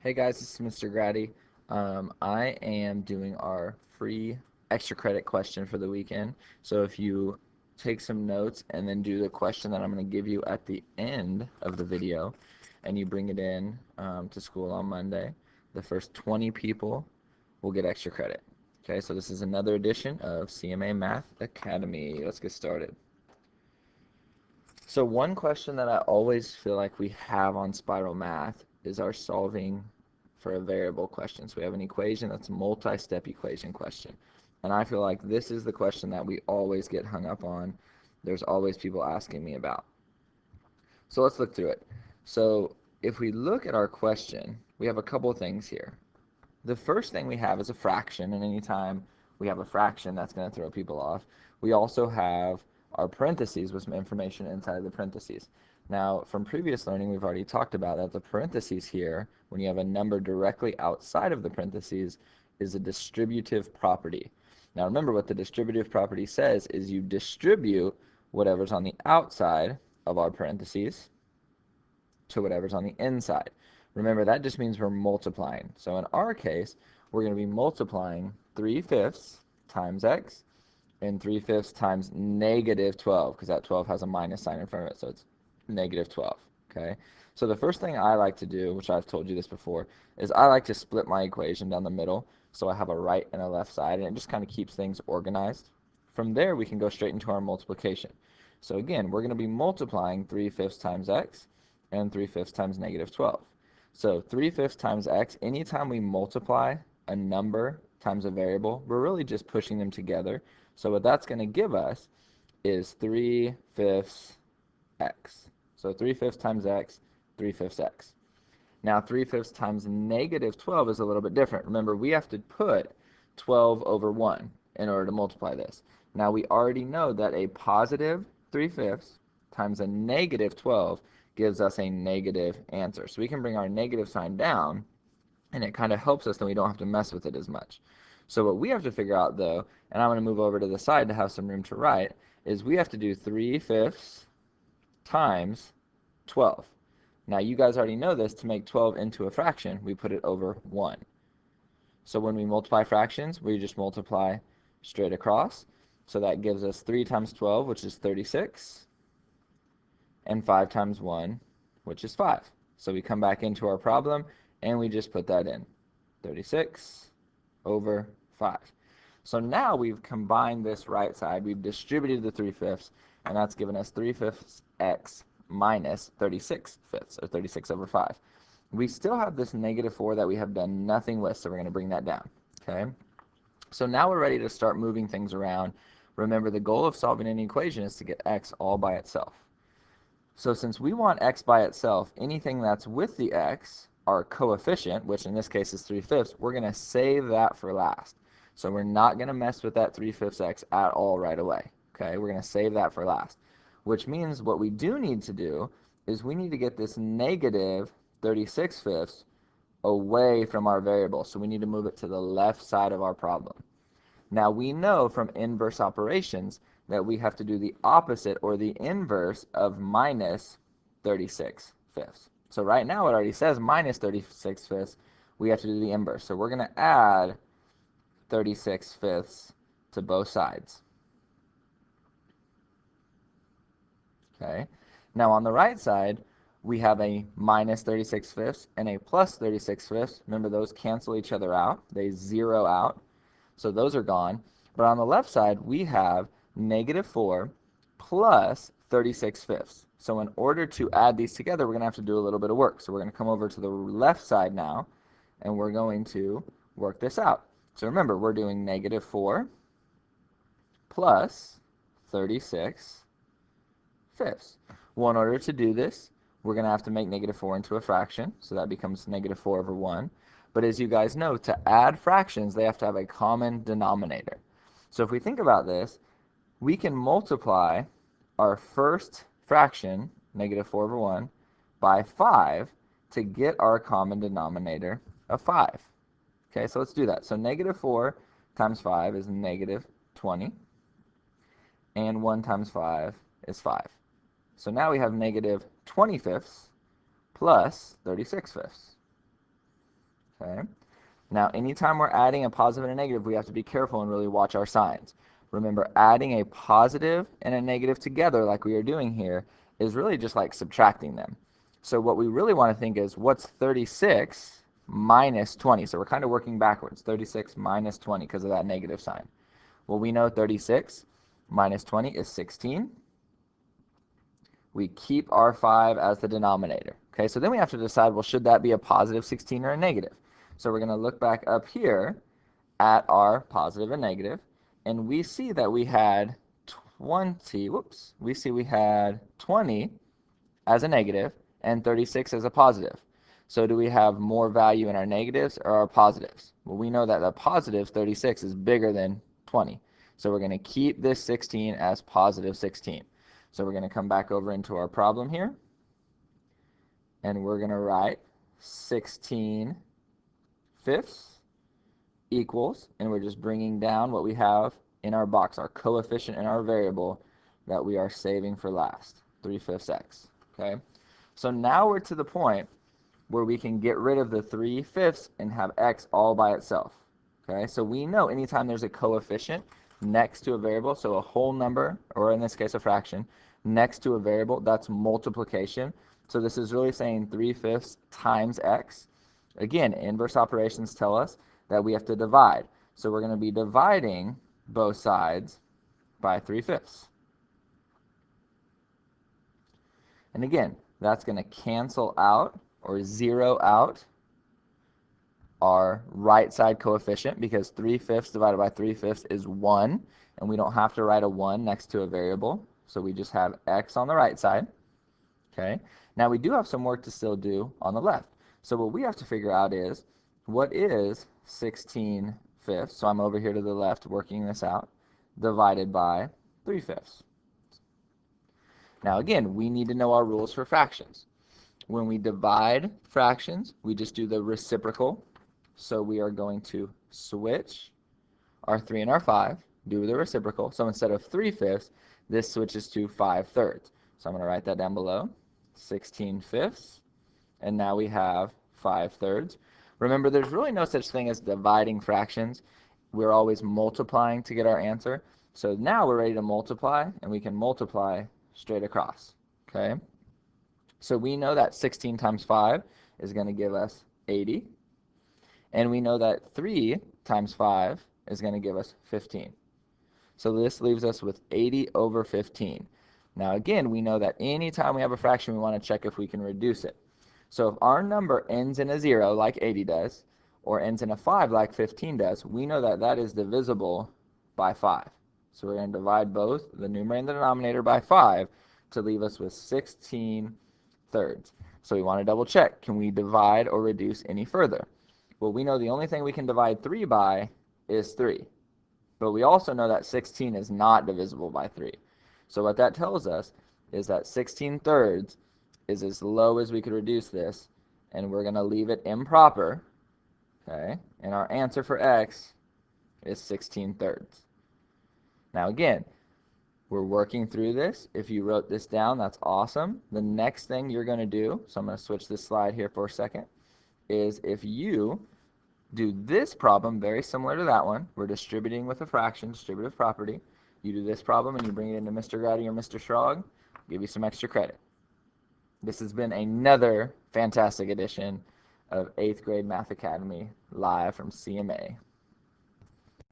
Hey guys, this is Mr. Grady. I am doing our free extra credit question for the weekend. So if you take some notes and then do the question that I'm going to give you at the end of the video, and you bring it in to school on Monday, the first 20 people will get extra credit. Okay, so this is another edition of CMA Math Academy. Let's get started. So one question that I always feel like we have on Spiral Math is our solving for a variable question. So we have an equation that's a multi-step equation question. And I feel like this is the question that we always get hung up on. There's always people asking me about. So let's look through it. So if we look at our question, we have a couple of things here. The first thing we have is a fraction, and anytime we have a fraction, that's going to throw people off. We also have our parentheses with some information inside the parentheses. Now, from previous learning, we've already talked about that the parentheses here, when you have a number directly outside of the parentheses, is a distributive property. Now, remember what the distributive property says is you distribute whatever's on the outside of our parentheses to whatever's on the inside. Remember, that just means we're multiplying. So in our case, we're going to be multiplying 3/5 times x and 3/5 times negative 12, because that 12 has a minus sign in front of it, so it's negative 12, okay? So the first thing I like to do, which I've told you this before, is I like to split my equation down the middle, so I have a right and a left side, and it just kind of keeps things organized. From there, we can go straight into our multiplication. So again, we're going to be multiplying 3/5 times x and 3/5 times negative 12. So 3/5 times x, anytime we multiply a number times a variable, we're really just pushing them together. So what that's going to give us is 3/5 x. So 3/5 times x, 3/5 x. Now 3/5 times negative 12 is a little bit different. Remember, we have to put 12 over 1 in order to multiply this. Now we already know that a positive 3/5 times a negative 12 gives us a negative answer. So we can bring our negative sign down, and it kind of helps us, then we don't have to mess with it as much. So what we have to figure out, though, and I'm going to move over to the side to have some room to write, is we have to do 3/5 times 12. Now you guys already know this. To make 12 into a fraction, we put it over 1. So when we multiply fractions, we just multiply straight across. So that gives us 3 times 12, which is 36, and 5 times 1, which is 5. So we come back into our problem, and we just put that in. 36 over 5. So now we've combined this right side. We've distributed the 3/5, and that's given us 3/5 x minus 36/5, or 36 over 5. We still have this negative 4 that we have done nothing with, so we're going to bring that down. Okay. So now we're ready to start moving things around. Remember, the goal of solving an equation is to get x all by itself. So since we want x by itself, anything that's with the x, our coefficient, which in this case is 3/5, we're going to save that for last. So we're not going to mess with that 3/5 x at all right away. Okay, we're going to save that for last, which means what we do need to do is we need to get this negative 36/5 away from our variable. So we need to move it to the left side of our problem. Now we know from inverse operations that we have to do the opposite, or the inverse, of minus 36/5. So right now it already says minus 36/5. We have to do the inverse. So we're going to add 36/5 to both sides. Okay. Now on the right side, we have a minus 36/5 and a plus 36/5. Remember, those cancel each other out. They zero out. So those are gone. But on the left side, we have negative 4 plus 36/5. So in order to add these together, we're going to have to do a little bit of work. So we're going to come over to the left side now, and we're going to work this out. So remember, we're doing negative 4 plus 36/5. Well, in order to do this, we're going to have to make negative 4 into a fraction. So that becomes negative 4 over 1. But as you guys know, to add fractions, they have to have a common denominator. So if we think about this, we can multiply our first fraction, negative 4 over 1, by 5 to get our common denominator of 5. Okay, so let's do that. So negative 4 times 5 is negative 20, and 1 times 5 is 5. So now we have negative 20/5 plus 36/5. Okay. Now, anytime we're adding a positive and a negative, we have to be careful and really watch our signs. Remember, adding a positive and a negative together, like we are doing here, is really just like subtracting them. So what we really want to think is, what's 36 minus 20? So we're kind of working backwards. 36 minus 20 because of that negative sign. Well, we know 36 minus 20 is 16. We keep our 5 as the denominator. Okay, so then we have to decide, well, should that be a positive 16 or a negative? So we're going to look back up here at our positive and negative, and we see that we had 20 as a negative and 36 as a positive. So do we have more value in our negatives or our positives? Well, we know that the positive 36 is bigger than 20. So we're going to keep this 16 as positive 16. So we're going to come back over into our problem here, and we're going to write 16 fifths equals, and we're just bringing down what we have in our box, our coefficient and our variable that we are saving for last, 3/5 x. Okay, so now we're to the point where we can get rid of the 3/5 and have x all by itself. Okay, so we know anytime there's a coefficient next to a variable, so a whole number, or in this case a fraction, next to a variable, that's multiplication. So this is really saying 3/5 times x. Again, inverse operations tell us that we have to divide. So we're going to be dividing both sides by 3/5. And again, that's going to cancel out or zero out our right side coefficient, because 3/5 divided by 3/5 is 1, and we don't have to write a 1 next to a variable, so we just have x on the right side. Okay, now we do have some work to still do on the left. So what we have to figure out is, what is 16/5, so I'm over here to the left working this out, divided by 3/5. Now again, we need to know our rules for fractions. When we divide fractions, we just do the reciprocal. So we are going to switch our 3 and our 5, do the reciprocal. So instead of 3/5, this switches to 5/3. So I'm going to write that down below, 16/5, and now we have 5/3. Remember, there's really no such thing as dividing fractions. We're always multiplying to get our answer. So now we're ready to multiply, and we can multiply straight across. Okay? So we know that 16 times 5 is going to give us 80. And we know that 3 times 5 is going to give us 15. So this leaves us with 80 over 15. Now again, we know that anytime we have a fraction, we want to check if we can reduce it. So if our number ends in a 0 like 80 does, or ends in a 5 like 15 does, we know that that is divisible by 5. So we're going to divide both the numerator and the denominator by 5 to leave us with 16/3. So we want to double check, can we divide or reduce any further? Well, we know the only thing we can divide 3 by is 3. But we also know that 16 is not divisible by 3. So what that tells us is that 16/3 is as low as we could reduce this, and we're going to leave it improper. Okay? And our answer for x is 16/3. Now again, we're working through this. If you wrote this down, that's awesome. The next thing you're going to do, so I'm going to switch this slide here for a second, is if you do this problem, very similar to that one, we're distributing with a fraction, distributive property. You do this problem and you bring it into Mr. Grady or Mr. Schrog, give you some extra credit. This has been another fantastic edition of 8th Grade Math Academy, live from CMA.